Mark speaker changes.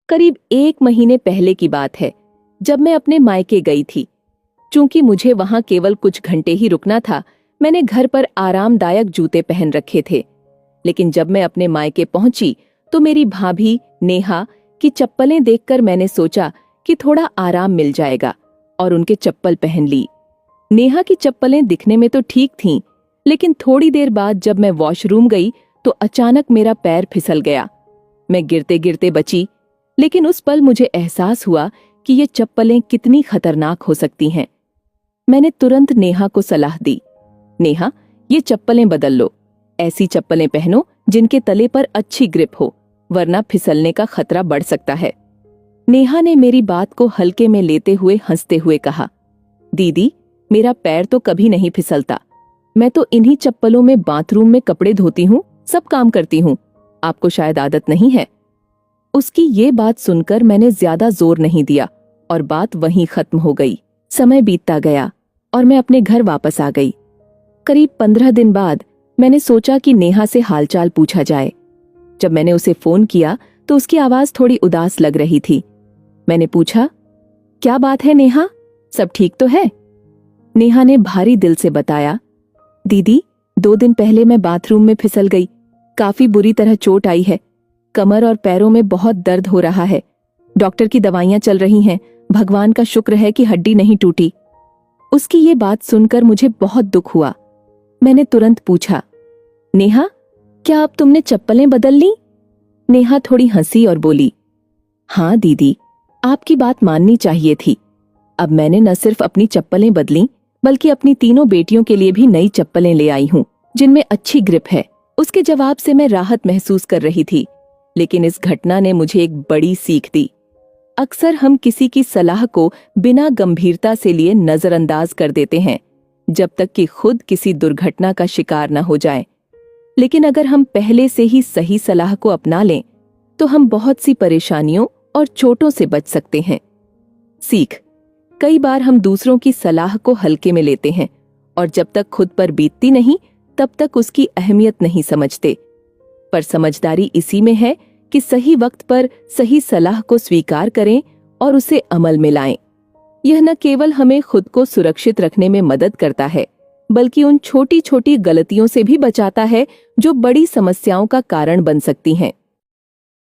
Speaker 1: करीब 1 महीने पहले की बात है, जब मैं अपने मायके गई थी। चूंकि मुझे वहां केवल कुछ घंटे ही रुकना था, मैंने घर पर आरामदायक जूते पहन रखे थे। लेकिन जब मैं अपने मायके पहुंची तो मेरी भाभी नेहा की चप्पलें देखकर मैंने सोचा कि थोड़ा आराम मिल जाएगा और उनके चप्पल पहन ली। नेहा की चप्पलें दिखने में तो ठीक थीं, लेकिन थोड़ी देर बाद जब मैं वॉशरूम गई तो अचानक मेरा पैर फिसल गया। मैं गिरते गिरते बची, लेकिन उस पल मुझे एहसास हुआ कि ये चप्पलें कितनी खतरनाक हो सकती हैं। मैंने तुरंत नेहा को सलाह दी, नेहा, ये चप्पलें बदल लो। ऐसी चप्पलें पहनो जिनके तले पर अच्छी ग्रिप हो, वरना फिसलने का खतरा बढ़ सकता है। नेहा ने मेरी बात को हल्के में लेते हुए हंसते हुए कहा, दीदी, मेरा पैर तो कभी नहीं फिसलता। मैं तो इन्हीं चप्पलों में बाथरूम में कपड़े धोती हूँ, सब काम करती हूँ। आपको शायद आदत नहीं है। उसकी ये बात सुनकर मैंने ज्यादा जोर नहीं दिया और बात वहीं खत्म हो गई। समय बीतता गया और मैं अपने घर वापस आ गई। करीब 15 दिन बाद मैंने सोचा कि नेहा से हालचाल पूछा जाए। जब मैंने उसे फोन किया तो उसकी आवाज थोड़ी उदास लग रही थी। मैंने पूछा, क्या बात है नेहा, सब ठीक तो है? नेहा ने भारी दिल से बताया, दीदी, 2 दिन पहले मैं बाथरूम में फिसल गई। काफी बुरी तरह चोट आई है। कमर और पैरों में बहुत दर्द हो रहा है। डॉक्टर की दवाइयां चल रही हैं। भगवान का शुक्र है कि हड्डी नहीं टूटी। उसकी ये बात सुनकर मुझे बहुत दुख हुआ। मैंने तुरंत पूछा, नेहा, क्या अब तुमने चप्पलें बदल ली? नेहा थोड़ी हंसी और बोली, हाँ दीदी, आपकी बात माननी चाहिए थी। अब मैंने न सिर्फ अपनी चप्पलें बदली, बल्कि अपनी तीनों बेटियों के लिए भी नई चप्पलें ले आई हूँ, जिनमें अच्छी ग्रिप है। उसके जवाब से मैं राहत महसूस कर रही थी, लेकिन इस घटना ने मुझे एक बड़ी सीख दी। अक्सर हम किसी की सलाह को बिना गंभीरता से लिए नजरअंदाज कर देते हैं, जब तक कि खुद किसी दुर्घटना का शिकार न हो जाएं। लेकिन अगर हम पहले से ही सही सलाह को अपना लें, तो हम बहुत सी परेशानियों और चोटों से बच सकते हैं। सीख, कई बार हम दूसरों की सलाह को हल्के में लेते हैं और जब तक खुद पर बीतती नहीं, तब तक उसकी अहमियत नहीं समझते। पर समझदारी इसी में है कि सही वक्त पर सही सलाह को स्वीकार करें और उसे अमल में लाएं। यह न केवल हमें खुद को सुरक्षित रखने में मदद करता है, बल्कि उन छोटी छोटी गलतियों से भी बचाता है जो बड़ी समस्याओं का कारण बन सकती हैं।